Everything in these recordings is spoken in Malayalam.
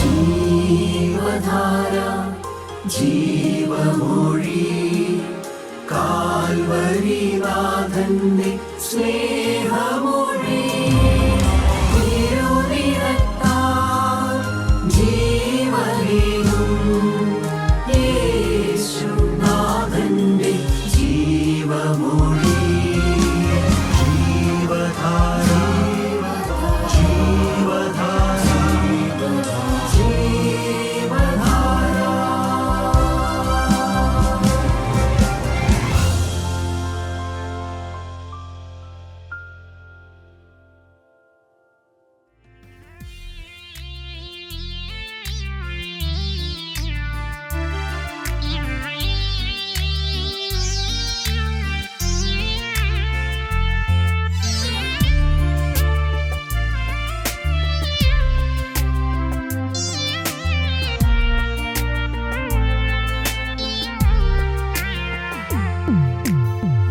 ജീവധാര ജീവമൊഴി കാൽവരിനാഥന്റെ സ്നേഹമൊഴി തിരുനിറത്താൽ ജീവനേകും യേശുനാഥന്റെ ജീവമൊഴി ജീവധാര ജീവധാര ജീവധാര.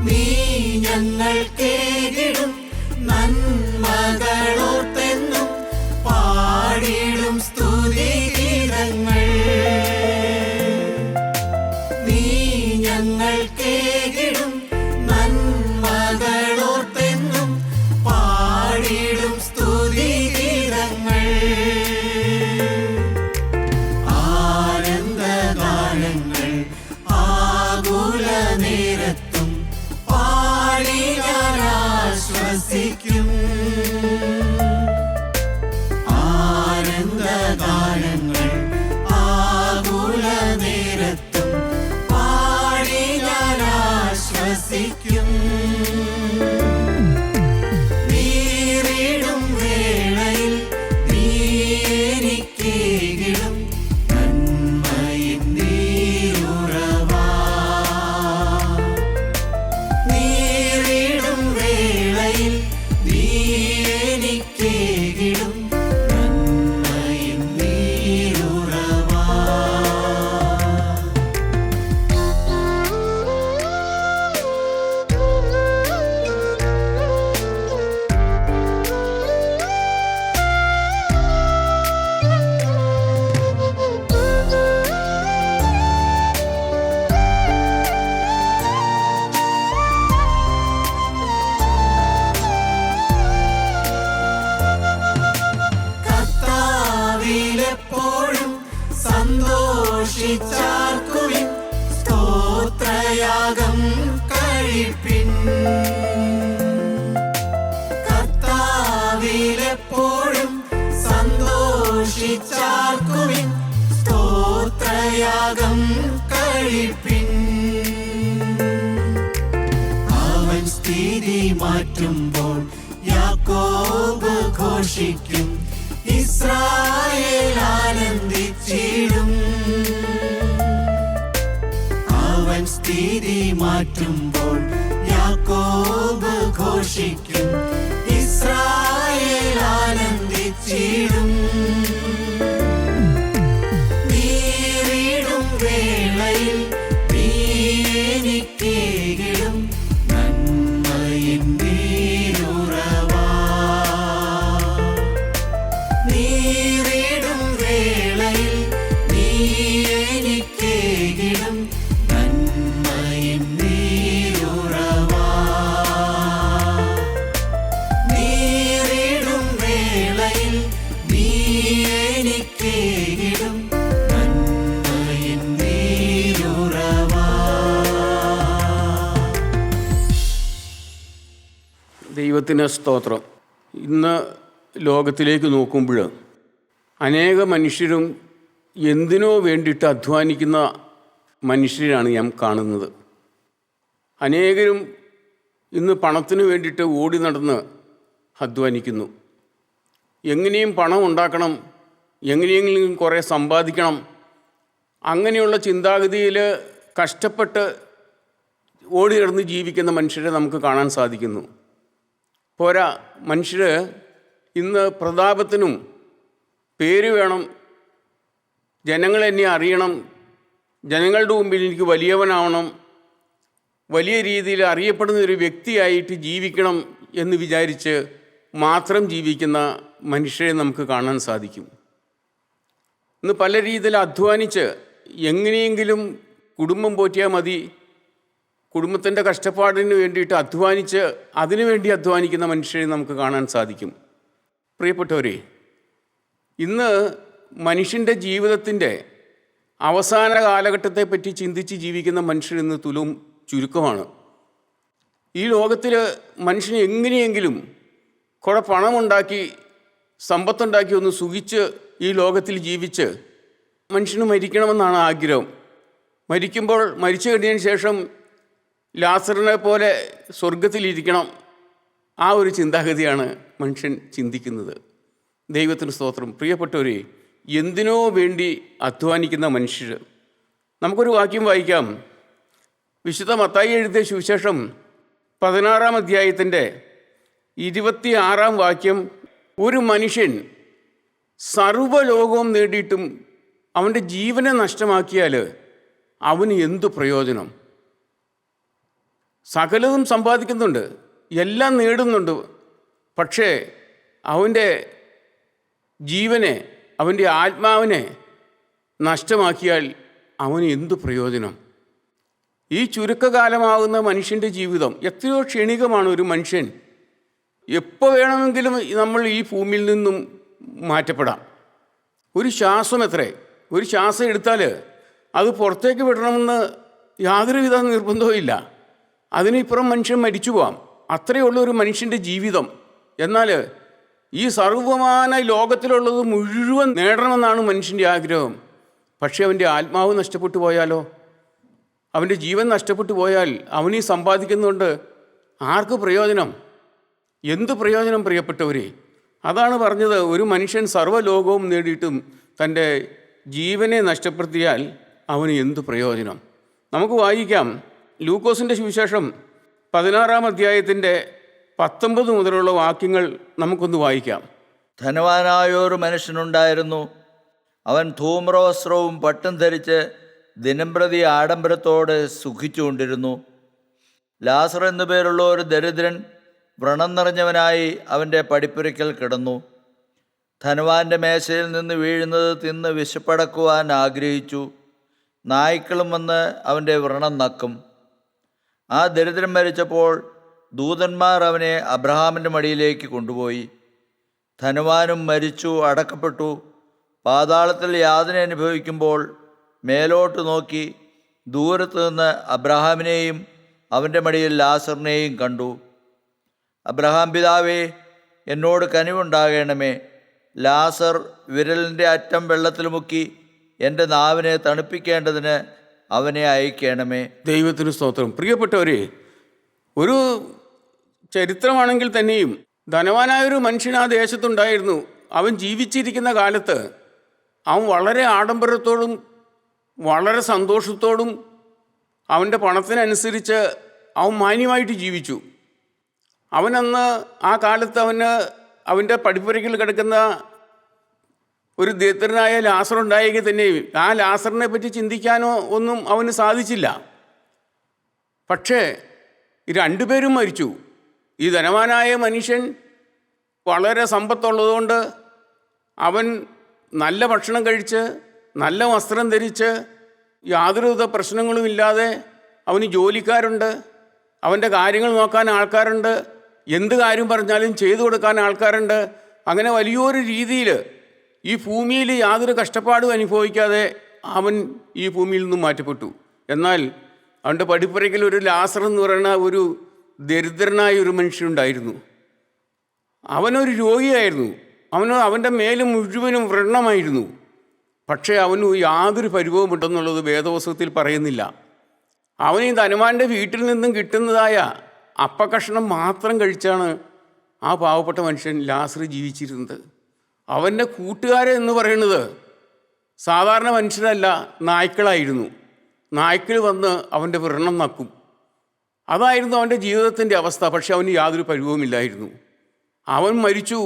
നീ ഞങ്ങൾക്കേകിടും നന്മകളോർത്തെന്നും പാടിടും സ്തുതിഗീതങ്ങൾ. നീ ഞങ്ങൾക്കേകിടും നന്മകളോർത്തെന്നും പാടിടും സ്തുതിഗീതങ്ങൾ. ആനന്ദഗാനങ്ങൾ ആകുല നേരത്തും പാടി ഞാൻ ആശ്വസിക്കും. ആനന്ദഗാനങ്ങൾ ആകുല നേരത്തും പാടി ഞാൻ ആശ്വസിക്കും. നീറിടും വേളയിൽ നീ എനിക്കേകിടും നന്മയിൻ നീരുറവാ. നീറിടും വേളയിൽ നീ എനിക്കേകിടും നന്മയിൻ നീരുറവാ. കർത്താവിലെപ്പോഴും സന്തോഷിച്ചാർക്കുവിൻ സ്തോത്രയാഗം കഴിപ്പിൻ. കർത്താവിലെപ്പോഴും സന്തോഷിച്ചാർക്കുവിൻ സ്തോത്രയാഗം കഴിപ്പിൻ. അവൻ സ്ഥിതി മാറ്റുമ്പോൾ യാക്കോബ് ഘോഷിക്കും, ഇസ്രായേൽ ആനന്ദിച്ചിടും. അവൻ സ്ഥിതി മാറ്റുമ്പോൾ യാക്കോബ് ഘോഷിക്കും, ഇസ്രായേൽ ആനന്ദിച്ചിടും. നീറിടും വേളയിൽ നീ എനിക്കേകിടും നന്മയിൻ നീരുറവാ. നീറിടും വേളയിൽ നീ എനിക്കേകിടും നന്മയിൻ നീരുറവാ. നീറിടും വേളയിൽ നീ എനിക്കേകിടും നന്മയിൻ നീരുറവാ. ദൈവത്തിന് സ്തോത്രം. ഇന്ന് ലോകത്തിലേക്ക് നോക്കുമ്പോൾ അനേക മനുഷ്യരും എന്തിനോ വേണ്ടിയിട്ട് അധ്വാനിക്കുന്ന മനുഷ്യരാണ് ഞാൻ കാണുന്നത്. അനേകരും ഇന്ന് പണത്തിന് വേണ്ടിയിട്ട് ഓടി നടന്ന് അധ്വാനിക്കുന്നു. എങ്ങനെയും പണം ഉണ്ടാക്കണം, എങ്ങനെയെങ്കിലും കുറേ സമ്പാദിക്കണം, അങ്ങനെയുള്ള ചിന്താഗതിയിൽ കഷ്ടപ്പെട്ട് ഓടി നടന്ന് ജീവിക്കുന്ന മനുഷ്യരെ നമുക്ക് കാണാൻ സാധിക്കുന്നു. പോരാ, മനുഷ്യർ ഇന്ന് പ്രതാപത്തിനും പേര് വേണം, ജനങ്ങളെന്നെ അറിയണം, ജനങ്ങളുടെ മുമ്പിൽ എനിക്ക് വലിയവനാവണം, വലിയ രീതിയിൽ അറിയപ്പെടുന്ന ഒരു വ്യക്തിയായിട്ട് ജീവിക്കണം എന്ന് വിചാരിച്ച് മാത്രം ജീവിക്കുന്ന മനുഷ്യരെ നമുക്ക് കാണാൻ സാധിക്കും. ഇന്ന് പല രീതിയിൽ അധ്വാനിച്ച് എങ്ങനെയെങ്കിലും കുടുംബം പോറ്റിയാൽ മതി, കുടുംബത്തിൻ്റെ കഷ്ടപ്പാടിന് വേണ്ടിയിട്ട് അധ്വാനിച്ച് അതിനുവേണ്ടി അധ്വാനിക്കുന്ന മനുഷ്യരെ നമുക്ക് കാണാൻ സാധിക്കും. പ്രിയപ്പെട്ടവരെ, ഇന്ന് മനുഷ്യൻ്റെ ജീവിതത്തിൻ്റെ അവസാന കാലഘട്ടത്തെപ്പറ്റി ചിന്തിച്ച് ജീവിക്കുന്ന മനുഷ്യർ ഇന്ന് തുലവും ചുരുക്കമാണ്. ഈ ലോകത്തിൽ മനുഷ്യന് എങ്ങനെയെങ്കിലും കുറെ പണമുണ്ടാക്കി സമ്പത്തുണ്ടാക്കി ഒന്ന് സുഖിച്ച് ഈ ലോകത്തിൽ ജീവിച്ച് മനുഷ്യന് മരിക്കണമെന്നാണ് ആഗ്രഹം. മരിക്കുമ്പോൾ മരിച്ചു കഴിഞ്ഞതിന് ശേഷം ലാസറിനെ പോലെ സ്വർഗത്തിലിരിക്കണം, ആ ഒരു ചിന്താഗതിയാണ് മനുഷ്യൻ ചിന്തിക്കുന്നത്. ദൈവത്തിന് സ്തോത്രം. പ്രിയപ്പെട്ടവരെ, എന്തിനോ വേണ്ടി അധ്വാനിക്കുന്ന മനുഷ്യർ. നമുക്കൊരു വാക്യം വായിക്കാം. വിശുദ്ധ മത്തായി എഴുതിയ സുവിശേഷം 16-ാം അധ്യായത്തിൻ്റെ 26-ാം വാക്യം, ഒരു മനുഷ്യൻ സർവ്വലോകവും നേടിയിട്ടും അവൻ്റെ ജീവനെ നഷ്ടമാക്കിയാൽ അവന് എന്തു പ്രയോജനം? സകലതും സമ്പാദിക്കുന്നുണ്ട്, എല്ലാം നേടുന്നുണ്ട്, പക്ഷേ അവൻ്റെ ജീവനെ, അവൻ്റെ ആത്മാവിനെ നഷ്ടമാക്കിയാൽ അവന് എന്തു പ്രയോജനം? ഈ ചുരുക്കകാലമാകുന്ന മനുഷ്യൻ്റെ ജീവിതം എത്രയോ ക്ഷണികമാണ്. ഒരു മനുഷ്യൻ എപ്പോൾ വേണമെങ്കിലും നമ്മൾ ഈ ഭൂമിയിൽ നിന്നും മാറ്റപ്പെടാം. ഒരു ശ്വാസം എത്രേ, ഒരു ശ്വാസം എടുത്താൽ അത് പുറത്തേക്ക് വിടണമെന്ന് യാതൊരുവിധ നിർബന്ധവും ഇല്ല. അതിനിപ്പുറം മനുഷ്യൻ മരിച്ചു പോകാം. അത്രയേ ഉള്ളൂ ഒരു മനുഷ്യൻ്റെ ജീവിതം. എന്നാൽ ഈ സർവ്വമാന ലോകത്തിലുള്ളത് മുഴുവൻ നേടണമെന്നാണ് മനുഷ്യൻ്റെ ആഗ്രഹം. പക്ഷേ അവൻ്റെ ആത്മാവ് നഷ്ടപ്പെട്ടു പോയാലോ, അവൻ്റെ ജീവൻ നഷ്ടപ്പെട്ടു പോയാൽ അവനീ സമ്പാദിക്കുന്നുണ്ട് ആർക്ക് പ്രയോജനം? എന്ത് പ്രയോജനം പ്രിയപ്പെട്ടവരെ? അതാണ് പറഞ്ഞത്, ഒരു മനുഷ്യൻ സർവ്വലോകവും നേടിയിട്ടും തൻ്റെ ജീവനെ നഷ്ടപ്പെടുത്തിയാൽ അവന് എന്ത് പ്രയോജനം? നമുക്ക് വായിക്കാം. ലൂക്കോസിൻ്റെ സുവിശേഷം 16-ാം അധ്യായത്തിൻ്റെ 19 മുതലുള്ള വാക്യങ്ങൾ നമുക്കൊന്ന് വായിക്കാം. ധനവാനായൊരു മനുഷ്യനുണ്ടായിരുന്നു. അവൻ ധൂമ്രവസ്ത്രവും പട്ടും ധരിച്ച് ദിനംപ്രതി ആഡംബരത്തോടെ സുഖിച്ചുകൊണ്ടിരുന്നു. ലാസർ എന്നു പേരുള്ള ഒരു ദരിദ്രൻ വ്രണം നിറഞ്ഞവനായി അവൻ്റെ പടിപ്പുരയ്ക്കൽ കിടന്നു. ധനവാന്റെ മേശയിൽ നിന്ന് വീഴുന്നത് തിന്ന് വിശപ്പടക്കുവാൻ ആഗ്രഹിച്ചു. നായ്ക്കളും വന്ന് അവൻ്റെ വ്രണം നക്കും. ആ ദരിദ്രൻ മരിച്ചപ്പോൾ ദൂതന്മാർ അവനെ അബ്രഹാമിൻ്റെ മടിയിലേക്ക് കൊണ്ടുപോയി. ധനവാനും മരിച്ചു അടക്കപ്പെട്ടു. പാതാളത്തിൽ യാതന അനുഭവിക്കുമ്പോൾ മേലോട്ട് നോക്കി ദൂരത്ത് നിന്ന് അബ്രഹാമിനെയും അവൻ്റെ മടിയിൽ ലാസറിനെയും കണ്ടു. അബ്രഹാം പിതാവേ, എന്നോട് കനിവുണ്ടാകണമേ. ലാസർ വിരലിൻ്റെ അറ്റം വെള്ളത്തിൽ മുക്കി എൻ്റെ നാവിനെ തണുപ്പിക്കേണ്ടതിന് അവനെ അയക്കണമേ. ദൈവത്തിന് സ്തോത്രം. പ്രിയപ്പെട്ടവരെ, ഒരു ചരിത്രമാണെങ്കിൽ തന്നെയും ധനവാനായൊരു മനുഷ്യൻ ആ ദേശത്തുണ്ടായിരുന്നു. അവൻ ജീവിച്ചിരിക്കുന്ന കാലത്ത് അവൻ വളരെ ആഡംബരത്തോടും വളരെ സന്തോഷത്തോടും അവൻ്റെ പണത്തിനനുസരിച്ച് അവൻ മാന്യമായിട്ട് ജീവിച്ചു. അവനന്ന് ആ കാലത്ത് അവൻ്റെ പടിപ്പുരയ്ക്കിൽ കിടക്കുന്ന ഒരു ദരിദ്രനായ ലാസർ ഉണ്ടായെങ്കിൽ തന്നെ ആ ലാസറിനെ പറ്റി ചിന്തിക്കാനോ ഒന്നും അവന് സാധിച്ചില്ല. പക്ഷേ രണ്ടുപേരും മരിച്ചു. ഈ ധനവാനായ മനുഷ്യൻ വളരെ സമ്പത്തുള്ളതുകൊണ്ട് അവൻ നല്ല ഭക്ഷണം കഴിച്ച് നല്ല വസ്ത്രം ധരിച്ച് യാതൊരുവിധ പ്രശ്നങ്ങളുമില്ലാതെ അവന് ജോലിക്കാരുണ്ട്, അവൻ്റെ കാര്യങ്ങൾ നോക്കാൻ ആൾക്കാരുണ്ട്, എന്ത് കാര്യം പറഞ്ഞാലും ചെയ്തു കൊടുക്കാൻ ആൾക്കാരുണ്ട്. അങ്ങനെ വലിയൊരു രീതിയിൽ ഈ ഭൂമിയിൽ യാതൊരു കഷ്ടപ്പാടും അനുഭവിക്കാതെ അവൻ ഈ ഭൂമിയിൽ നിന്നും മാറ്റപ്പെട്ടു. എന്നാൽ അവൻ്റെ പടിപ്പുരയ്ക്കൽ ഒരു ലാസർ എന്ന് പറയുന്ന ഒരു ദരിദ്രനായ ഒരു മനുഷ്യനുണ്ടായിരുന്നു. അവനൊരു രോഗിയായിരുന്നു. അവൻ്റെ മേല് മുഴുവനും വ്രണമായിരുന്നു. പക്ഷേ അവന് യാതൊരു പരിഭവമുണ്ടെന്നുള്ളത് വേദപുസ്തകത്തിൽ പറയുന്നില്ല. അവൻ ഈ ധനവാന്റെ വീട്ടിൽ നിന്നും കിട്ടുന്നതായ അപ്പക്കഷ്ണം മാത്രം കഴിച്ചാണ് ആ പാവപ്പെട്ട മനുഷ്യൻ ലാസർ ജീവിച്ചിരുന്നത്. അവൻ്റെ കൂട്ടുകാരെ എന്ന് പറയുന്നത് സാധാരണ മനുഷ്യരല്ല, നായ്ക്കളായിരുന്നു. നായ്ക്കൾ വന്ന് അവൻ്റെ വ്രണം നക്കും. അതായിരുന്നു അവൻ്റെ ജീവിതത്തിൻ്റെ അവസ്ഥ. പക്ഷെ അവന് യാതൊരു പരിഭവമില്ലായിരുന്നു. അവൻ മരിച്ചു.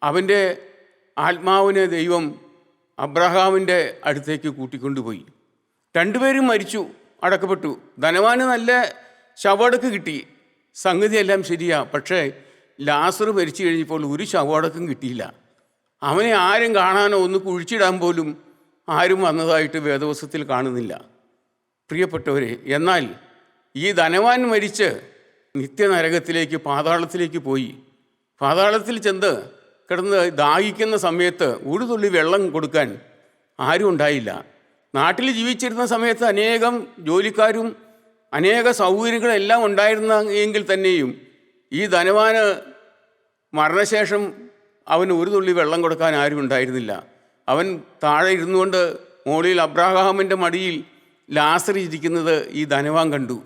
അവൻ്റെ ആത്മാവിനെ ദൈവം അബ്രഹാമിൻ്റെ അടുത്തേക്ക് കൂട്ടിക്കൊണ്ടുപോയി. രണ്ടുപേരും മരിച്ചു, അടക്കപ്പെട്ടു. ധനവാന് നല്ല ശവടക്ക് കിട്ടി, സംഗതിയെല്ലാം ശരിയാ. പക്ഷേ ലാസർ മരിച്ചു കഴിഞ്ഞപ്പോൾ ഒരു ശവടക്കും കിട്ടിയില്ല. അവനെ ആരും കാണാനോ ഒന്ന് കുഴിച്ചിടാൻ പോലും ആരും വന്നതായിട്ട് വേദപുസ്തകത്തിൽ കാണുന്നില്ല. പ്രിയപ്പെട്ടവരെ, എന്നാൽ ഈ ധനവാൻ മരിച്ച് നിത്യനരകത്തിലേക്ക്, പാതാളത്തിലേക്ക് പോയി. പാതാളത്തിൽ ചെന്ന് കിടന്ന് ദാഹിക്കുന്ന സമയത്ത് ഒരു തുള്ളി വെള്ളം കൊടുക്കാൻ ആരും ഉണ്ടായില്ല. നാട്ടിൽ ജീവിച്ചിരുന്ന സമയത്ത് അനേകം ജോലിക്കാരും അനേക സൗകര്യങ്ങളെല്ലാം ഉണ്ടായിരുന്ന എങ്കിൽ തന്നെയും ഈ ധനവാന് മരണശേഷം അവന് ഒരു തുള്ളി വെള്ളം കൊടുക്കാൻ ആരും ഉണ്ടായിരുന്നില്ല. അവൻ താഴെ ഇരുന്നുകൊണ്ട് മുകളിൽ അബ്രാഹാമിൻ്റെ മടിയിൽ ലാസർ ഇരിക്കുന്നത് ഈ ധനവാൻ കണ്ടു.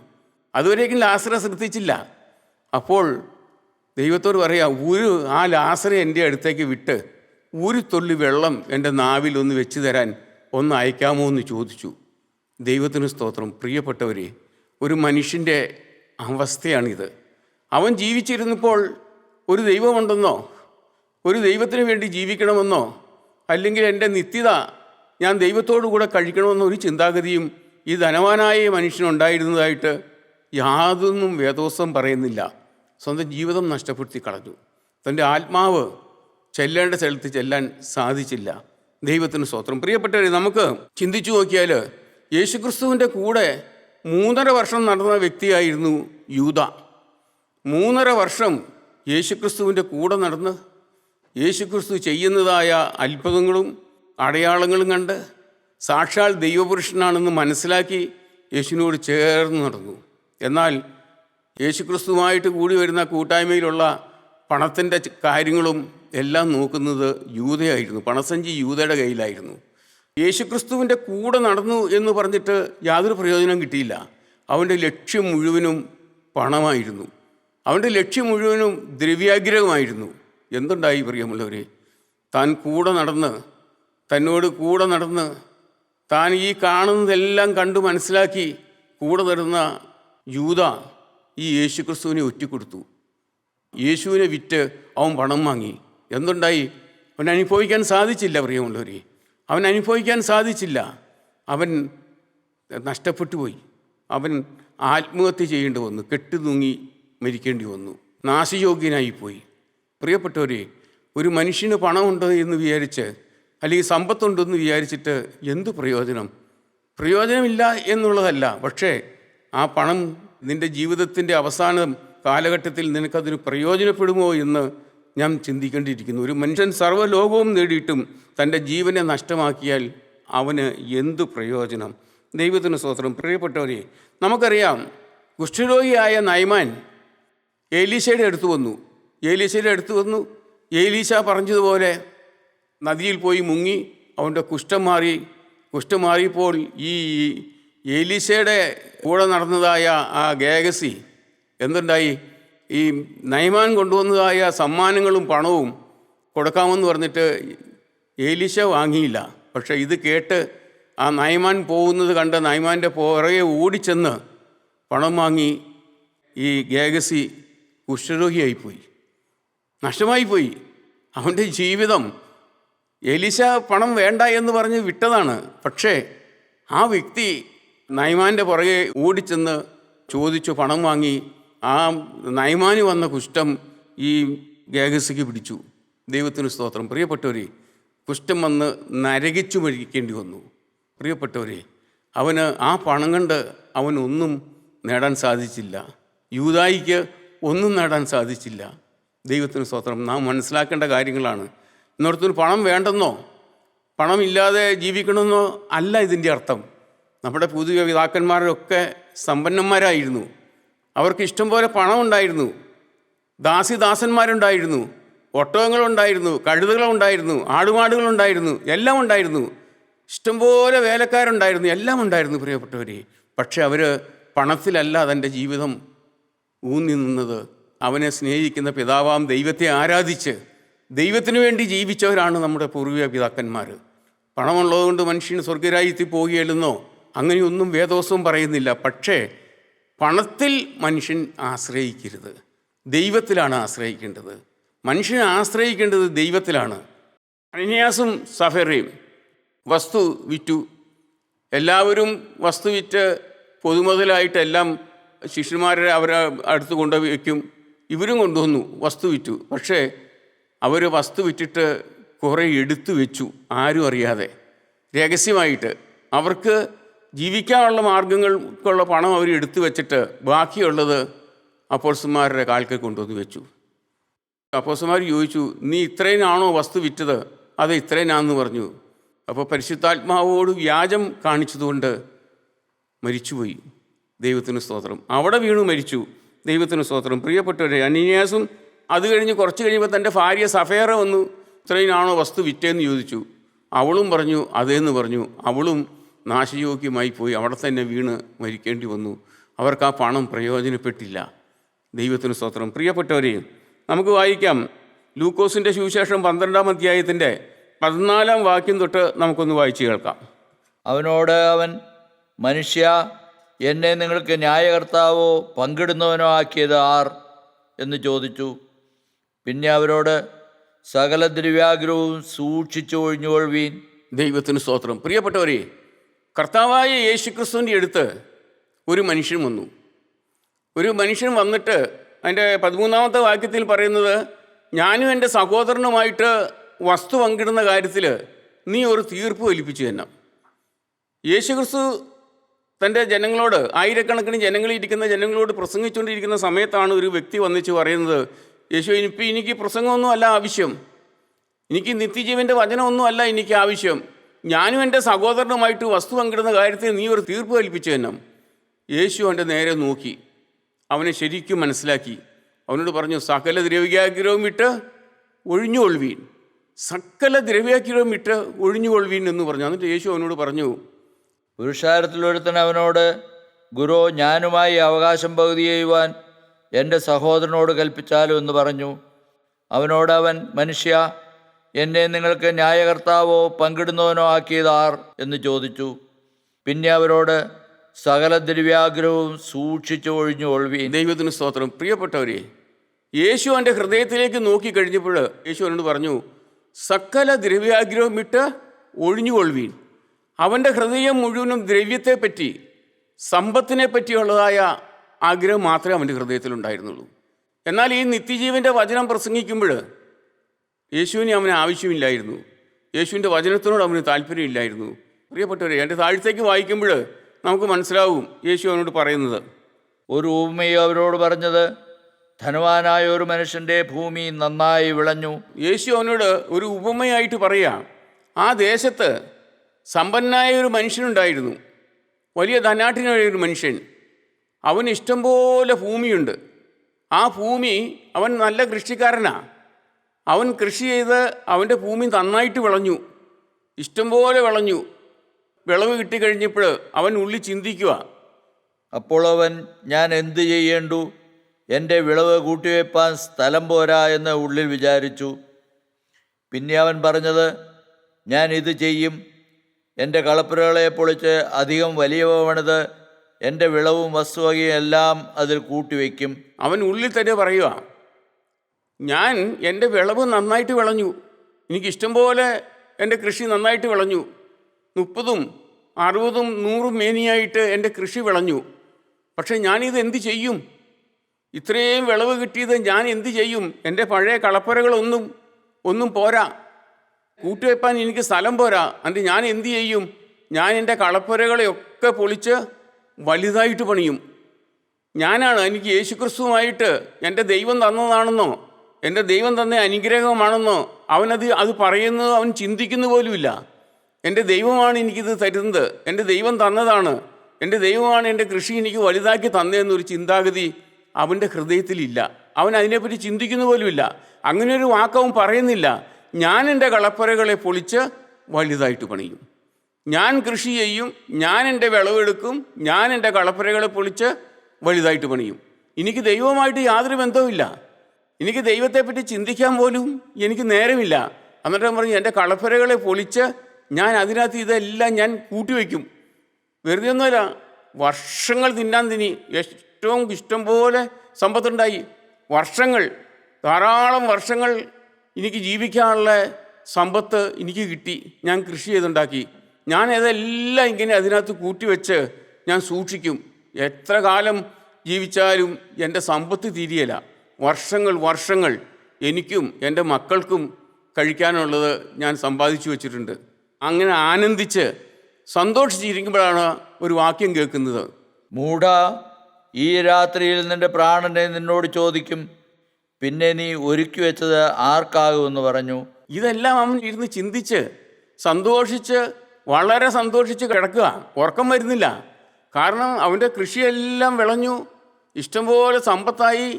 അതുവരേക്കും ലാസറെ ശ്രദ്ധിച്ചില്ല. അപ്പോൾ ദൈവത്തോട് പറയാം, ആ ലാസറെ എൻ്റെ അടുത്തേക്ക് വിട്ട് ഒരു തുള്ളി വെള്ളം എൻ്റെ നാവിൽ ഒന്ന് വെച്ച് തരാൻ ഒന്ന് അയക്കാമോ എന്ന് ചോദിച്ചു. ദൈവത്തിന് സ്തോത്രം. പ്രിയപ്പെട്ടവരെ, ഒരു മനുഷ്യൻ്റെ അവസ്ഥയാണിത്. അവൻ ജീവിച്ചിരുന്നപ്പോൾ ഒരു ദൈവമുണ്ടെന്നോ, ഒരു ദൈവത്തിന് വേണ്ടി ജീവിക്കണമെന്നോ, അല്ലെങ്കിൽ എൻ്റെ നിത്യത ഞാൻ ദൈവത്തോടു കൂടെ കഴിക്കണമെന്നോ ഒരു ചിന്താഗതിയും ഈ ധനവാനായ മനുഷ്യനുണ്ടായിരുന്നതായിട്ട് യാതൊന്നും വേദോസ്തം പറയുന്നില്ല. സ്വന്തം ജീവിതം നഷ്ടപ്പെടുത്തി കളഞ്ഞു. തൻ്റെ ആത്മാവ് ചെല്ലേണ്ട സ്ഥലത്ത് ചെല്ലാൻ സാധിച്ചില്ല. ദൈവത്തിന് സ്തോത്രം. പ്രിയപ്പെട്ടവരെ, നമുക്ക് ചിന്തിച്ചു നോക്കിയാൽ യേശുക്രിസ്തുവിൻ്റെ കൂടെ 3.5 വർഷം നടന്ന വ്യക്തിയായിരുന്നു യൂദ. 3.5 വർഷം യേശുക്രിസ്തുവിൻ്റെ കൂടെ നടന്ന് യേശുക്രിസ്തു ചെയ്യുന്നതായ അത്ഭുതങ്ങളും അടയാളങ്ങളും കണ്ട് സാക്ഷാൽ ദൈവപുരുഷനാണെന്ന് മനസ്സിലാക്കി യേശുവിനോട് ചേർന്ന് നടന്നു. എന്നാൽ യേശുക്രിസ്തുവുമായിട്ട് കൂടി വരുന്ന കൂട്ടായ്മയിലുള്ള പണത്തിൻ്റെ കാര്യങ്ങളും എല്ലാം നോക്കുന്നത് യൂദയായിരുന്നു. പണസഞ്ചി യൂദയുടെ കയ്യിലായിരുന്നു. യേശുക്രിസ്തുവിൻ്റെ കൂടെ നടന്നു എന്ന് പറഞ്ഞിട്ട് യാതൊരു പ്രയോജനം കിട്ടിയില്ല. അവൻ്റെ ലക്ഷ്യം മുഴുവനും പണമായിരുന്നു. അവൻ്റെ ലക്ഷ്യം മുഴുവനും ദ്രവ്യാഗ്രഹമായിരുന്നു. എന്തുണ്ടായി പ്രിയമുള്ളവരെ? താൻ കൂടെ നടന്ന്, തന്നോട് കൂടെ നടന്ന്, താൻ ഈ കാണുന്നതെല്ലാം കണ്ടു മനസ്സിലാക്കി കൂടെ നടന്ന യൂദ ഈ യേശുക്രിസ്തുവിനെ ഒറ്റിക്കൊടുത്തു. യേശുവിനെ വിറ്റ് അവൻ പണം വാങ്ങി. എന്തുണ്ടായി? അവൻ അനുഭവിക്കാൻ സാധിച്ചില്ല. പ്രിയമുള്ളവരെ, അവൻ അനുഭവിക്കാൻ സാധിച്ചില്ല. അവൻ നഷ്ടപ്പെട്ടു പോയി. അവൻ ആത്മഹത്യ ചെയ്യേണ്ടി വന്നു. കെട്ടുതൂങ്ങി മരിക്കേണ്ടി വന്നു. നാശയോഗ്യനായിപ്പോയി. പ്രിയപ്പെട്ടവരെ, ഒരു മനുഷ്യന് പണമുണ്ട് എന്ന് വിചാരിച്ച്, അല്ലെങ്കിൽ സമ്പത്തുണ്ടെന്ന് വിചാരിച്ചിട്ട് എന്ത് പ്രയോജനം? പ്രയോജനമില്ല എന്നുള്ളതല്ല, പക്ഷേ ആ പണം നിൻ്റെ ജീവിതത്തിൻ്റെ അവസാന കാലഘട്ടത്തിൽ നിനക്കതിന് പ്രയോജനപ്പെടുമോ എന്ന് ഞാൻ ചിന്തിക്കേണ്ടിയിരിക്കുന്നു. ഒരു മനുഷ്യൻ സർവ്വലോകവും നേടിയിട്ടും തൻ്റെ ജീവനെ നഷ്ടമാക്കിയാൽ അവന് എന്ത് പ്രയോജനം? ദൈവത്തിന് സ്തോത്രം. പ്രിയപ്പെട്ടവരെ, നമുക്കറിയാം, കുഷ്ഠരോഗിയായ നയമാൻ ഏലീശയുടെ അടുത്ത് വന്നു. ഏലീശ പറഞ്ഞതുപോലെ നദിയിൽ പോയി മുങ്ങി അവൻ്റെ കുഷ്ഠം മാറി. കുഷ്ഠം മാറിയപ്പോൾ ഈ ഏലീശയുടെ കൂടെ നടന്നതായ ആ ഗേഹസി എന്തുണ്ടായി? ഈ നയമാൻ കൊണ്ടുവന്നതായ സമ്മാനങ്ങളും പണവും കൊടുക്കാമെന്ന് പറഞ്ഞിട്ട് ഏലീശ വാങ്ങിയില്ല. പക്ഷേ ഇത് കേട്ട് ആ നയമാൻ പോകുന്നത് കണ്ട് നയമാൻ്റെ പുറകെ ഓടിച്ചെന്ന് പണം വാങ്ങി. ഈ ഗേഹസി കുഷ്ഠരോഗിയായിപ്പോയി, നഷ്ടമായിപ്പോയി. അവൻ്റെ ജീവിതം എലീശ പണം വേണ്ട എന്ന് പറഞ്ഞ് വിട്ടതാണ്. പക്ഷേ ആ വ്യക്തി നയമാൻ്റെ പുറകെ ഓടിച്ചെന്ന് ചോദിച്ചു പണം വാങ്ങി. ആ നയമാന് വന്ന കുഷ്ഠം ഈ ഗേഹസിക്ക് പിടിച്ചു. ദൈവത്തിന് സ്തോത്രം. പ്രിയപ്പെട്ടവരെ, കുഷ്ഠം വന്ന് നരകിച്ചു മരിക്കേണ്ടി വന്നു. പ്രിയപ്പെട്ടവരെ, അവന് ആ പണം കൊണ്ട് അവനൊന്നും നേടാൻ സാധിച്ചില്ല. യൂദായിക്ക് ഒന്നും നേടാൻ സാധിച്ചില്ല. ദൈവത്തിന് സ്തോത്രം. നാം മനസ്സിലാക്കേണ്ട കാര്യങ്ങളാണ്. ഇന്നോടത്തൊരു പണം വേണ്ടെന്നോ പണമില്ലാതെ ജീവിക്കണമെന്നോ അല്ല ഇതിൻ്റെ അർത്ഥം. നമ്മുടെ പുതിയ പിതാക്കന്മാരൊക്കെ സമ്പന്നന്മാരായിരുന്നു. അവർക്ക് ഇഷ്ടം പോലെ പണമുണ്ടായിരുന്നു, ദാസിദാസന്മാരുണ്ടായിരുന്നു, ഒട്ടകങ്ങളുണ്ടായിരുന്നു, കഴുതകളുണ്ടായിരുന്നു, ആടുമാടുകളുണ്ടായിരുന്നു, എല്ലാം ഉണ്ടായിരുന്നു. ഇഷ്ടംപോലെ വേലക്കാരുണ്ടായിരുന്നു, എല്ലാം ഉണ്ടായിരുന്നു പ്രിയപ്പെട്ടവരെ. പക്ഷെ അവർ പണത്തിലല്ല തൻ്റെ ജീവിതം ഊന്നി നിന്നത്. അവനെ സ്നേഹിക്കുന്ന പിതാവാം ദൈവത്തെ ആരാധിച്ച് ദൈവത്തിന് വേണ്ടി ജീവിച്ചവരാണ് നമ്മുടെ പൂർവ്വ പിതാക്കന്മാർ. പണമുള്ളതുകൊണ്ട് മനുഷ്യന് സ്വർഗരാജ്യത്തിൽ പോകുകയല്ലെന്നോ അങ്ങനെയൊന്നും വേദോസവും പറയുന്നില്ല. പക്ഷേ പണത്തിൽ മനുഷ്യൻ ആശ്രയിക്കരുത്, ദൈവത്തിലാണ് ആശ്രയിക്കേണ്ടത്. മനുഷ്യനെ ആശ്രയിക്കേണ്ടത് ദൈവത്തിലാണ്. അനനിയാസും സഫേറയും വസ്തു വിറ്റു. എല്ലാവരും വസ്തു വിറ്റ് പൊതുമുതലായിട്ടെല്ലാം ശിഷ്യന്മാരെ അവരെ അടുത്ത് കൊണ്ടുവയ്ക്കും. ഇവരും കൊണ്ടുവന്നു, വസ്തു വിറ്റു. പക്ഷേ അവർ വസ്തു വിറ്റിട്ട് കുറേ എടുത്തു വെച്ചു, ആരും അറിയാതെ. രഹസ്യമായിട്ട് അവർക്ക് ജീവിക്കാനുള്ള മാർഗങ്ങൾക്കുള്ള പണം അവർ എടുത്തു വെച്ചിട്ട് ബാക്കിയുള്ളത് അപ്പോസ്തലന്മാരുടെ കാൽക്കൽ കൊണ്ടുവന്ന് വെച്ചു. അപ്പോസ്തലന്മാർ ചോദിച്ചു, നീ ഇത്രേനാണോ വസ്തു വിറ്റത്? അത് ഇത്രേനാന്ന് പറഞ്ഞു. അപ്പോൾ പരിശുദ്ധാത്മാവോട് വ്യാജം കാണിച്ചതുകൊണ്ട് മരിച്ചുപോയി. ദൈവത്തിന് സ്തോത്രം. അവിടെ വീണു മരിച്ചു. ദൈവത്തിന് സ്തോത്രം. പ്രിയപ്പെട്ടവരെ, അനനീയാസും അത് കഴിഞ്ഞ് കുറച്ച് കഴിയുമ്പോൾ തൻ്റെ ഭാര്യ സഫേറ വന്നു, ഇത്രേനാണോ വസ്തു വിറ്റേന്ന് ചോദിച്ചു. അവളും പറഞ്ഞു അതേന്ന് പറഞ്ഞു. അവളും നാശയോഗ്യമായി പോയി, അവിടെ തന്നെ വീണ് മരിക്കേണ്ടി വന്നു. അവർക്ക് ആ പണം പ്രയോജനപ്പെട്ടില്ല. ദൈവത്തിന് സ്തോത്രം. പ്രിയപ്പെട്ടവരെ, നമുക്ക് വായിക്കാം ലൂക്കോസിൻ്റെ സുവിശേഷം 12-ാം അധ്യായത്തിൻ്റെ 14-ാം വാക്യം തൊട്ട് നമുക്കൊന്ന് വായിച്ച് കേൾക്കാം. അവനോട് അവൻ, മനുഷ്യ, എന്നെ നിങ്ങൾക്ക് ന്യായകർത്താവോ പങ്കിടുന്നവനോ ആക്കിയത് ആർ എന്ന് ചോദിച്ചു. പിന്നെ അവരോട്, സകല ദ്രവ്യാഗ്രഹവും സൂക്ഷിച്ചു ഒഴിഞ്ഞുകൊള്ളുവീൻ. ദൈവത്തിന് സ്തോത്രം. പ്രിയപ്പെട്ടവരെ, കർത്താവായ യേശുക്രിസ്തുവിൻ്റെ അടുത്ത് ഒരു മനുഷ്യൻ വന്നു. ഒരു മനുഷ്യൻ വന്നിട്ട് അതിൻ്റെ 13-ാമത്തെ വാക്യത്തിൽ പറയുന്നത്, ഞാനും എൻ്റെ സഹോദരനുമായിട്ട് വസ്തു പങ്കിടുന്ന കാര്യത്തിൽ നീ ഒരു തീർപ്പ് വലിപ്പിച്ചു തന്നെ. യേശുക്രിസ്തു തൻ്റെ ജനങ്ങളോട്, ആയിരക്കണക്കിന് ജനങ്ങളിരിക്കുന്ന ജനങ്ങളോട് പ്രസംഗിച്ചുകൊണ്ടിരിക്കുന്ന സമയത്താണ് ഒരു വ്യക്തി വന്നിച്ച് പറയുന്നത്, യേശു, എനിക്ക് പ്രസംഗമൊന്നും അല്ല ആവശ്യം, എനിക്ക് നിത്യജീവൻ്റെ വചനമൊന്നും അല്ല എനിക്ക് ആവശ്യം, ഞാനും എൻ്റെ സഹോദരനുമായിട്ട് വസ്തു പങ്കിടുന്ന കാര്യത്തിൽ നീ ഒരു തീർപ്പ് കൽപ്പിച്ചു തന്നെ. യേശു അവൻ്റെ നേരെ നോക്കി, അവനെ ശരിക്കും മനസ്സിലാക്കി. അവനോട് പറഞ്ഞു, സകല ദ്രവ്യാഗ്രഹവും വിട്ട് ഒഴിഞ്ഞുകൊള്ളുവീൻ, സകല ദ്രവ്യാഗ്രഹവും വിട്ട് ഒഴിഞ്ഞുകൊള്ളുവീൻ എന്ന് പറഞ്ഞു. എന്നിട്ട് യേശു അവനോട് പറഞ്ഞു, പുരുഷാരത്തിലൊരുത്തൻ അവനോട്, ഗുരു, ഞാനുമായി അവകാശം പകുതി ചെയ്യുവാൻ എൻ്റെ സഹോദരനോട് കൽപ്പിച്ചാലോ എന്ന് പറഞ്ഞു. അവനോട് അവൻ, മനുഷ്യ, എന്നെ നിങ്ങൾക്ക് ന്യായകർത്താവോ പങ്കിടുന്നവനോ ആക്കിയത് ആർ എന്ന് ചോദിച്ചു. പിന്നെ അവരോട്, സകല ദ്രവ്യാഗ്രഹവും സൂക്ഷിച്ചു ഒഴിഞ്ഞുകൊള്ളുവീൻ. ദൈവത്തിന് സ്തോത്രം. പ്രിയപ്പെട്ടവരെ, യേശു അവൻ്റെ ഹൃദയത്തിലേക്ക് നോക്കിക്കഴിഞ്ഞപ്പോൾ യേശു അവനോട് പറഞ്ഞു, സകല ദ്രവ്യാഗ്രഹം വിട്ട് ഒഴിഞ്ഞുകൊള്ളുവീൻ. അവൻ്റെ ഹൃദയം മുഴുവനും ദ്രവ്യത്തെപ്പറ്റി, സമ്പത്തിനെ പറ്റിയുള്ളതായ ആഗ്രഹം മാത്രമേ അവൻ്റെ ഹൃദയത്തിലുണ്ടായിരുന്നുള്ളൂ. എന്നാൽ ഈ നിത്യജീവൻ്റെ വചനം പ്രസംഗിക്കുമ്പോൾ യേശുവിനെ അവന് ആവശ്യമില്ലായിരുന്നു. യേശുവിൻ്റെ വചനത്തിനോട് അവന് താല്പര്യമില്ലായിരുന്നു. പ്രിയപ്പെട്ടവരെ, എൻ്റെ താഴത്തേക്ക് വായിക്കുമ്പോൾ നമുക്ക് മനസ്സിലാവും യേശു അവനോട് പറയുന്നത്. ഒരു ഉപമയോ അവരോട് പറഞ്ഞത്, ധനവാനായ ഒരു മനുഷ്യൻ്റെ ഭൂമി നന്നായി വിളഞ്ഞു. യേശു അവനോട് ഒരു ഉപമയായിട്ട് പറയാം. ആ ദേശത്ത് സമ്പന്നനായ ഒരു മനുഷ്യനുണ്ടായിരുന്നു, വലിയ ധനാഠ്യനായ ഒരു മനുഷ്യൻ. അവന് ഇഷ്ടംപോലെ ഭൂമിയുണ്ട്. ആ ഭൂമി, അവൻ നല്ല കൃഷിക്കാരനാണ്. അവൻ കൃഷി ചെയ്ത് അവൻ്റെ ഭൂമി നന്നായിട്ട് വിളഞ്ഞു, ഇഷ്ടംപോലെ വിളഞ്ഞു. വിളവ് കിട്ടിക്കഴിഞ്ഞപ്പോൾ അവൻ ഉള്ളിൽ ചിന്തിക്കുക, അപ്പോൾ അവൻ, ഞാൻ എന്ത് ചെയ്യേണ്ടു? എൻ്റെ വിളവ് കൂട്ടിവെപ്പാൻ സ്ഥലം പോരാ എന്ന് ഉള്ളിൽ വിചാരിച്ചു. പിന്നെ അവൻ പറഞ്ഞത്, ഞാൻ ഇത് ചെയ്യും, എൻ്റെ കളപ്പുരകളെ പൊളിച്ച് അധികം വലിയവ പണിത് എൻ്റെ വിളവും വസ്തുവകയും എല്ലാം അതിൽ കൂട്ടിവെക്കും. അവൻ ഉള്ളിൽ തന്നെ പറയുക, ഞാൻ എൻ്റെ വിളവ് നന്നായിട്ട് വിളഞ്ഞു, എനിക്കിഷ്ടം പോലെ എൻ്റെ കൃഷി നന്നായിട്ട് വിളഞ്ഞു, 30, 60, 100 മേനിയായിട്ട് എൻ്റെ കൃഷി വിളഞ്ഞു. പക്ഷേ ഞാനിത് എന്ത് ചെയ്യും? ഇത്രയും വിളവ് കിട്ടിയത് ഞാൻ എന്ത് ചെയ്യും? എൻ്റെ പഴയ കളപ്പുരകളൊന്നും പോരാ, കൂട്ടിവെപ്പാൻ എനിക്ക് സ്ഥലം പോരാ. എന്നിട്ട് ഞാൻ എന്ത് ചെയ്യും? ഞാൻ എൻ്റെ കളപ്പുരകളെയൊക്കെ പൊളിച്ച് വലുതായിട്ട് പണിയും. എനിക്ക് യേശുക്രിസ്തുവുമായിട്ട് എൻ്റെ ദൈവം തന്നതാണെന്നോ, എൻ്റെ ദൈവം തന്ന അനുഗ്രഹമാണെന്നോ അത് പറയുന്നത് അവൻ ചിന്തിക്കുന്ന പോലുമില്ല. എൻ്റെ ദൈവമാണ് എനിക്കിത് തരുന്നത്, എൻ്റെ ദൈവം തന്നതാണ്, എൻ്റെ ദൈവമാണ് എൻ്റെ കൃഷി എനിക്ക് വലുതാക്കി തന്നതെന്നൊരു ചിന്താഗതി അവൻ്റെ ഹൃദയത്തിലില്ല. അവൻ അതിനെപ്പറ്റി ചിന്തിക്കുന്ന പോലുമില്ല. അങ്ങനെ ഒരു വാക്കവൻ പറയുന്നില്ല. ഞാൻ എൻ്റെ കളപ്പുരകളെ പൊളിച്ച് വലുതായിട്ട് പണിയും, ഞാൻ കൃഷി ചെയ്യും, ഞാൻ എൻ്റെ വിളവെടുക്കും, ഞാൻ എൻ്റെ കളപ്പുരകളെ പൊളിച്ച് വലുതായിട്ട് പണിയും. എനിക്ക് ദൈവമായിട്ട് യാതൊരു ബന്ധവുമില്ല, എനിക്ക് ദൈവത്തെപ്പറ്റി ചിന്തിക്കാൻ പോലും എനിക്ക് നേരമില്ല. എന്നിട്ട് പറഞ്ഞു, എൻ്റെ കളപ്പുരകളെ പൊളിച്ച് ഞാൻ അതിനകത്ത് ഇതെല്ലാം ഞാൻ കൂട്ടിവെക്കും. വെറുതെ ഒന്നുമല്ല, വർഷങ്ങൾ തിന്നാൻ ഏറ്റവും ഇഷ്ടം പോലെ സമ്പത്തുണ്ടായി. ധാരാളം വർഷങ്ങൾ എനിക്ക് ജീവിക്കാനുള്ള സമ്പത്ത് എനിക്ക് കിട്ടി. ഞാൻ കൃഷി ചെയ്തുണ്ടാക്കി. ഞാൻ ഇതെല്ലാം ഇങ്ങനെ അതിനകത്ത് കൂട്ടിവെച്ച് ഞാൻ സൂക്ഷിക്കും. എത്ര കാലം ജീവിച്ചാലും എൻ്റെ സമ്പത്ത് തീരിയല്ല. വർഷങ്ങൾ എനിക്കും എൻ്റെ മക്കൾക്കും കഴിക്കാനുള്ളത് ഞാൻ സമ്പാദിച്ചു വച്ചിട്ടുണ്ട്. അങ്ങനെ ആനന്ദിച്ച് സന്തോഷിച്ചിരിക്കുമ്പോഴാണ് ഒരു വാക്യം കേൾക്കുന്നത്. മൂഢ, ഈ രാത്രിയിൽ നിന്റെ പ്രാണനെ നിന്നോട് ചോദിക്കും, പിന്നെ നീ ഒരുക്കി വെച്ചത് ആർക്കാകുമെന്ന് പറഞ്ഞു. ഇതെല്ലാം അവൻ ഇരുന്ന് ചിന്തിച്ച് സന്തോഷിച്ച് വളരെ സന്തോഷിച്ച് കിടക്കുക. ഉറക്കം വരുന്നില്ല. കാരണം അവൻ്റെ കൃഷിയെല്ലാം വിളഞ്ഞു, ഇഷ്ടംപോലെ സമ്പത്തായി,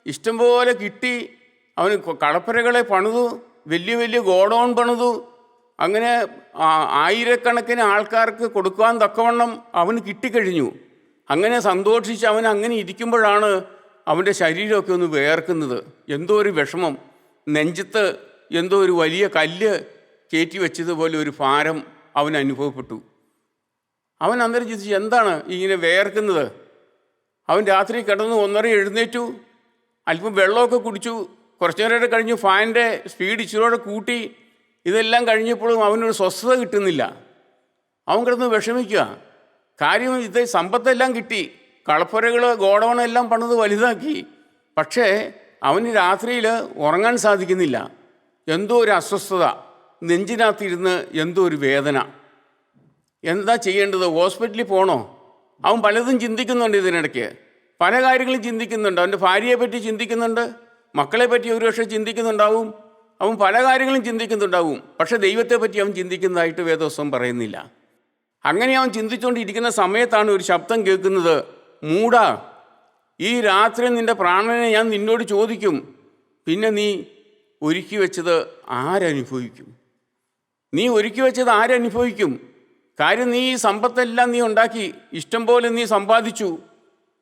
ഇഷ്ടംപോലെ കിട്ടി. അവന് കടപ്പുരകളെ പണിതു, വലിയ വലിയ ഗോഡൗൺ പണിതു. അങ്ങനെ ആയിരക്കണക്കിന് ആൾക്കാർക്ക് കൊടുക്കുവാൻ തക്കവണ്ണം അവന് കിട്ടിക്കഴിഞ്ഞു. അങ്ങനെ സന്തോഷിച്ച് അവൻ അങ്ങനെ ഇരിക്കുമ്പോഴാണ് അവൻ്റെ ശരീരമൊക്കെ ഒന്ന് വേർക്കുന്നത്. എന്തോ ഒരു വിഷമം, നെഞ്ചത്ത് എന്തോ ഒരു വലിയ കല്ല് കയറ്റി വെച്ചതുപോലെ ഒരു ഭാരം അവൻ അനുഭവപ്പെട്ടു. അവൻ അന്നേരം ചിന്തിച്ചു, എന്താണ് ഇങ്ങനെ വേർക്കുന്നത്? അവൻ രാത്രി കിടന്ന് 1:30 എഴുന്നേറ്റു, അല്പം വെള്ളമൊക്കെ കുടിച്ചു. കുറച്ചു നേരം കഴിഞ്ഞ് ഫാനിൻ്റെ സ്പീഡ് ഇച്ചിരിയോടെ കൂട്ടി. ഇതെല്ലാം കഴിഞ്ഞപ്പോഴും അവനൊരു സ്വസ്ഥത കിട്ടുന്നില്ല. അവൻ കിടന്ന് വിഷമിക്കുക. കാര്യം ഇത് സമ്പത്തെല്ലാം കിട്ടി, കളപ്പുരകൾ ഗോഡൗണെല്ലാം പണിത് വലുതാക്കി. പക്ഷേ അവന് രാത്രിയിൽ ഉറങ്ങാൻ സാധിക്കുന്നില്ല. എന്തോ ഒരു അസ്വസ്ഥത, നെഞ്ചിനകത്തിരുന്ന് എന്തോ ഒരു വേദന. എന്താ ചെയ്യേണ്ടത്? ഹോസ്പിറ്റലിൽ പോകണോ? അവൻ പലതും ചിന്തിക്കുന്നുണ്ട്. ഇതിനിടയ്ക്ക് പല കാര്യങ്ങളും ചിന്തിക്കുന്നുണ്ട്. അവൻ്റെ ഭാര്യയെപ്പറ്റി ചിന്തിക്കുന്നുണ്ട്, മക്കളെപ്പറ്റി ഒരുപക്ഷെ ചിന്തിക്കുന്നുണ്ടാവും, അവൻ പല കാര്യങ്ങളും ചിന്തിക്കുന്നുണ്ടാവും. പക്ഷെ ദൈവത്തെപ്പറ്റി അവൻ ചിന്തിക്കുന്നതായിട്ട് വേദോസ്തവം പറയുന്നില്ല. അങ്ങനെ അവൻ ചിന്തിച്ചുകൊണ്ടിരിക്കുന്ന സമയത്താണ് ഒരു ശബ്ദം കേൾക്കുന്നത്. മൂഢാ, ഈ രാത്രി നിൻ്റെ പ്രാണനെ ഞാൻ നിന്നോട് ചോദിക്കും, പിന്നെ നീ ഒരുക്കി വെച്ചത് ആരനുഭവിക്കും? നീ ഒരുക്കി വെച്ചത് ആരനുഭവിക്കും? കാര്യം നീ ഈ സമ്പത്തെല്ലാം നീ ഉണ്ടാക്കി, ഇഷ്ടം പോലെ നീ സമ്പാദിച്ചു,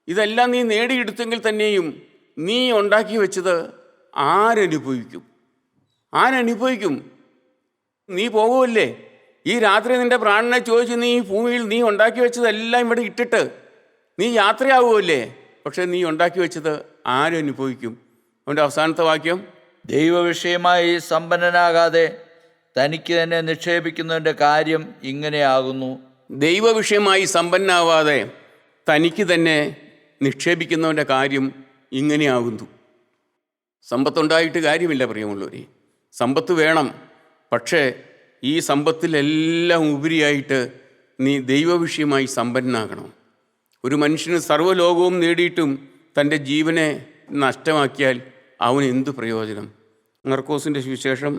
ഇതെല്ലാം നീ നേടിയെടുത്തെങ്കിൽ തന്നെയും നീ ഉണ്ടാക്കി വെച്ചത് ആരനുഭവിക്കും? ആരനുഭവിക്കും? നീ പോകുമല്ലേ? ഈ രാത്രി നിൻ്റെ പ്രാണനെ ചോദിച്ച് നീ ഈ ഭൂമിയിൽ നീ ഉണ്ടാക്കി വെച്ചതെല്ലാം ഇവിടെ ഇട്ടിട്ട് നീ യാത്രയാവുമല്ലേ? പക്ഷെ നീ ഉണ്ടാക്കി വെച്ചത് ആരനുഭവിക്കും? അവൻ്റെ അവസാനത്തെ വാക്യം, ദൈവവിഷയമായി സമ്പന്നനാകാതെ തനിക്ക് തന്നെ നിക്ഷേപിക്കുന്നതിൻ്റെ കാര്യം ഇങ്ങനെയാകുന്നു. ദൈവവിഷയമായി സമ്പന്നാവാതെ തനിക്ക് തന്നെ നിക്ഷേപിക്കുന്നവൻ്റെ കാര്യം ഇങ്ങനെയാകുന്നു. സമ്പത്തുണ്ടായിട്ട് കാര്യമില്ല പ്രിയമുള്ളവരെ. സമ്പത്ത് വേണം, പക്ഷേ ഈ സമ്പത്തിലെല്ലാം ഉപരിയായിട്ട് നീ ദൈവവിഷയമായി സമ്പന്നനാകണം. ഒരു മനുഷ്യന് സർവ്വലോകവും നേടിയിട്ടും തൻ്റെ ജീവനെ നഷ്ടമാക്കിയാൽ അവന് എന്തു പ്രയോജനം? മർക്കോസിൻ്റെ സുവിശേഷം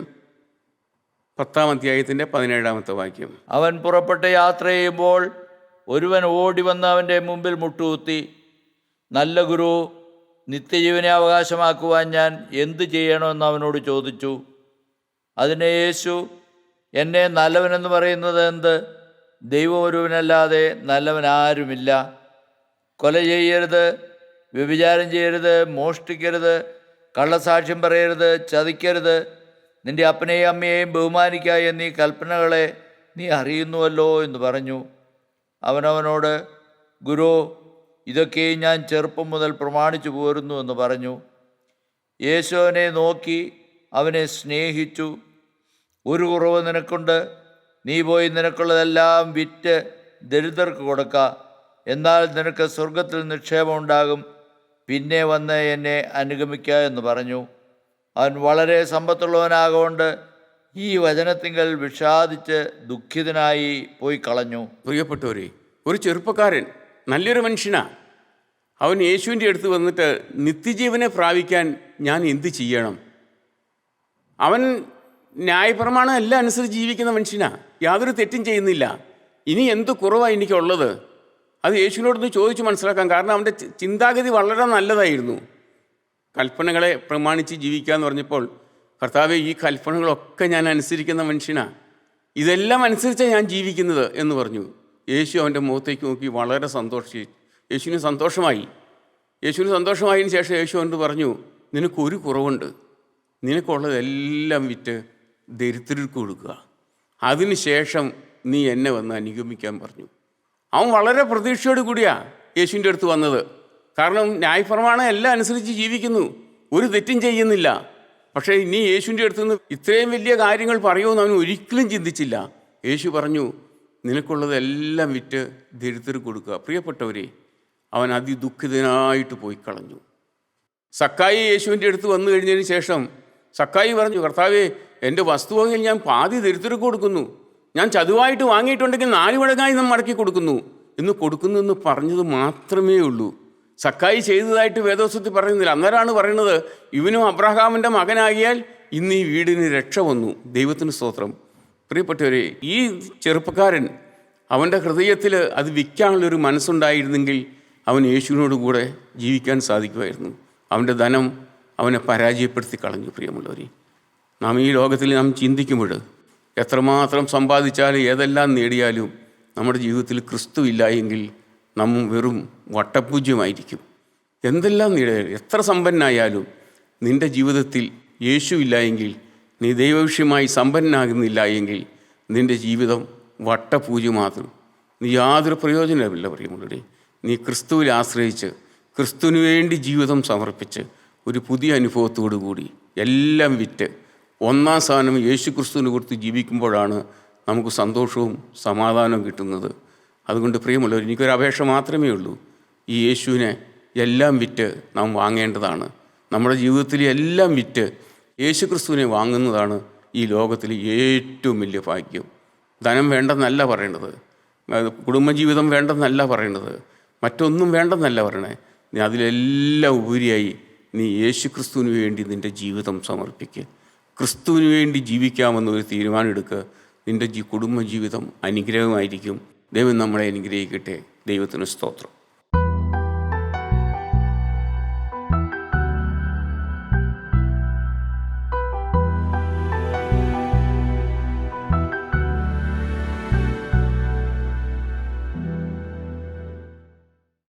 10-ാം അധ്യായത്തിൻ്റെ 17-ാമത്തെ വാക്യം. അവൻ പുറപ്പെട്ട് യാത്ര ചെയ്യുമ്പോൾ ഒരുവൻ ഓടി വന്ന് അവൻ്റെ മുമ്പിൽ മുട്ടുകുത്തി, നല്ല ഗുരു, നിത്യജീവനെ അവകാശമാക്കുവാൻ ഞാൻ എന്തു ചെയ്യണമെന്ന് അവനോട് ചോദിച്ചു. അതിന് യേശു, എന്നെ നല്ലവനെന്ന് പറയുന്നത് എന്ത്? ദൈവം ഒരുവനല്ലാതെ നല്ലവൻ ആരുമില്ല. കൊല ചെയ്യരുത്, വ്യഭിചാരം ചെയ്യരുത്, മോഷ്ടിക്കരുത്, കള്ളസാക്ഷ്യം പറയരുത്, ചതിക്കരുത്, നിൻ്റെ അപ്പനെയും അമ്മയെയും ബഹുമാനിക്കുക എന്നീ കൽപ്പനകളെ നീ അറിയുന്നുവല്ലോ എന്ന് പറഞ്ഞു. അവനവനോട്, ഗുരു, ഇതൊക്കെയും ഞാൻ ചെറുപ്പം മുതൽ പ്രമാണിച്ചു പോരുന്നു എന്ന് പറഞ്ഞു. യേശു അവനെ നോക്കി അവനെ സ്നേഹിച്ചു. ഒരു കുറവ് നിനക്കുണ്ട്, നീ പോയി നിനക്കുള്ളതെല്ലാം വിറ്റ് ദരിദ്രർക്ക് കൊടുക്ക, എന്നാൽ നിനക്ക് സ്വർഗത്തിൽ നിക്ഷേപം ഉണ്ടാകും, പിന്നെ വന്ന് എന്നെ അനുഗമിക്കുക എന്ന് പറഞ്ഞു. അവൻ വളരെ സമ്പത്തുള്ളവനാകൊണ്ട് ഈ വചനത്തിങ്കൽ വിഷാദിച്ച് ദുഃഖിതനായി പോയി കളഞ്ഞു. പ്രിയപ്പെട്ടവരെ, ഒരു ചെറുപ്പക്കാരൻ, നല്ലൊരു മനുഷ്യനാ. അവൻ യേശുവിൻ്റെ അടുത്ത് വന്നിട്ട്, നിത്യജീവനെ പ്രാപിക്കാൻ ഞാൻ എന്ത് ചെയ്യണം? അവൻ ന്യായപ്രമാണം എല്ലാം അനുസരിച്ച് ജീവിക്കുന്ന മനുഷ്യനാ, യാതൊരു തെറ്റും ചെയ്യുന്നില്ല. ഇനി എന്ത് കുറവാണ് എനിക്കുള്ളത്? അത് യേശുവിനോടൊന്ന് ചോദിച്ച് മനസ്സിലാക്കാം. കാരണം അവൻ്റെ ചിന്താഗതി വളരെ നല്ലതായിരുന്നു. കൽപ്പനകളെ പ്രമാണിച്ച് ജീവിക്കുക എന്ന് പറഞ്ഞപ്പോൾ, കർത്താവേ, ഈ കൽപ്പനകളൊക്കെ ഞാൻ അനുസരിക്കുന്ന മനുഷ്യനാണ്, ഇതെല്ലാം അനുസരിച്ചാണ് ഞാൻ ജീവിക്കുന്നത് എന്ന് പറഞ്ഞു. യേശു അവൻ്റെ മുഖത്തേക്ക് നോക്കി വളരെ സന്തോഷിച്ചു. യേശുവിന് സന്തോഷമായതിന് ശേഷം യേശു അവനോട് പറഞ്ഞു, നിനക്കൊരു കുറവുണ്ട്, നിനക്കുള്ളതെല്ലാം വിറ്റ് ദരിദ്രർക്ക് കൊടുക്കുക, അതിനുശേഷം നീ എന്നെ വന്ന് അനുഗമിക്കാൻ പറഞ്ഞു. അവൻ വളരെ പ്രതീക്ഷയോട് കൂടിയാണ് യേശുവിൻ്റെ അടുത്ത് വന്നത്. കാരണം ന്യായപ്രമാണം എല്ലാം അനുസരിച്ച് ജീവിക്കുന്നു, ഒരു തെറ്റും ചെയ്യുന്നില്ല. പക്ഷേ ഇനി യേശുവിൻ്റെ അടുത്ത് നിന്ന് ഇത്രയും വലിയ കാര്യങ്ങൾ പറയുമെന്ന് അവൻ ഒരിക്കലും ചിന്തിച്ചില്ല. യേശു പറഞ്ഞു, നിനക്കുള്ളതെല്ലാം വിറ്റ് ദരിദ്രർക്ക് കൊടുക്കുക. പ്രിയപ്പെട്ടവരെ, അവൻ അതിദുഃഖിതനായിട്ട് പോയി കളഞ്ഞു. സക്കായി യേശുവിൻ്റെ അടുത്ത് വന്നു കഴിഞ്ഞതിന് ശേഷം സക്കായി പറഞ്ഞു, കർത്താവേ, എൻ്റെ വസ്തുവകയിൽ ഞാൻ പാതി ദരിദ്രർക്ക് കൊടുക്കുന്നു, ഞാൻ ചതുവായിട്ട് വാങ്ങിയിട്ടുണ്ടെങ്കിൽ 4 മടങ്ങായി നാം മടക്കി കൊടുക്കുന്നു എന്ന് പറഞ്ഞത് മാത്രമേ ഉള്ളൂ. സക്കായി ചെയ്തതായിട്ട് വേദോസ്തത്തിൽ പറയുന്നില്ല. അന്നേരമാണ് പറയുന്നത്, ഇവനും അബ്രഹാമിൻ്റെ മകനാകിയാൽ ഇന്ന് ഈ വീടിന് രക്ഷ വന്നു. ദൈവത്തിന് സ്തോത്രം. പ്രിയപ്പെട്ടവരെ, ഈ ചെറുപ്പക്കാരൻ അവൻ്റെ ഹൃദയത്തിൽ അത് വിൽക്കാനുള്ളൊരു മനസ്സുണ്ടായിരുന്നെങ്കിൽ അവൻ യേശുവിനോട് കൂടെ ജീവിക്കാൻ സാധിക്കുമായിരുന്നു. അവൻ്റെ ധനം അവനെ പരാജയപ്പെടുത്തി കളഞ്ഞു. പ്രിയമുള്ളവരെ, നാം ഈ ലോകത്തിൽ നാം ചിന്തിക്കുമ്പോൾ എത്രമാത്രം സമ്പാദിച്ചാലും ഏതെല്ലാം നേടിയാലും നമ്മുടെ ജീവിതത്തിൽ ക്രിസ്തു ഇല്ല എങ്കിൽ നാം വെറും വട്ടപൂജ്യമായിരിക്കും. എന്തെല്ലാം നേടിയാലും എത്ര സമ്പന്നനായാലും നിൻ്റെ ജീവിതത്തിൽ യേശു ഇല്ല എങ്കിൽ, നീ ദൈവവിഷയമായി സമ്പന്നനാകുന്നില്ല എങ്കിൽ നിൻ്റെ ജീവിതം വട്ടപൂജ്യം മാത്രം. നീ യാതൊരു പ്രയോജനമില്ല. പ്രിയമുള്ളവരെ, നീ ക്രിസ്തുവിൽ ആശ്രയിച്ച് ക്രിസ്തുവിന് വേണ്ടി ജീവിതം സമർപ്പിച്ച് ഒരു പുതിയ അനുഭവത്തോടു കൂടി എല്ലാം വിറ്റ് ഒന്നാം സ്ഥാനം യേശു ക്രിസ്തുവിന് കൊടുത്ത് ജീവിക്കുമ്പോഴാണ് നമുക്ക് സന്തോഷവും സമാധാനവും കിട്ടുന്നത്. അതുകൊണ്ട് പ്രിയമുള്ളവർ, എനിക്കൊരു അപേക്ഷ മാത്രമേ ഉള്ളൂ. ഈ യേശുവിനെ എല്ലാം വിറ്റ് നാം വാങ്ങേണ്ടതാണ്. നമ്മുടെ ജീവിതത്തിൽ എല്ലാം വിറ്റ് യേശു ക്രിസ്തുവിനെ വാങ്ങുന്നതാണ് ഈ ലോകത്തിൽ ഏറ്റവും വലിയ ഭാഗ്യം. ധനം വേണ്ടെന്നല്ല പറയേണ്ടത്, കുടുംബജീവിതം വേണ്ടെന്നല്ല പറയേണ്ടത്, മറ്റൊന്നും വേണ്ടെന്നല്ല പറയണേ. നീ അതിലെല്ലാം ഉപരിയായി നീ യേശു ക്രിസ്തുവിന് വേണ്ടി നിൻ്റെ ജീവിതം സമർപ്പിക്കുക. ക്രിസ്തുവിന് വേണ്ടി ജീവിക്കാമെന്നൊരു തീരുമാനം എടുക്കുക. നിൻ്റെ കുടുംബജീവിതം അനുഗ്രഹമായിരിക്കും. ദൈവം നമ്മളെ അനുഗ്രഹിക്കട്ടെ. ദൈവത്തിന് സ്തോത്രം.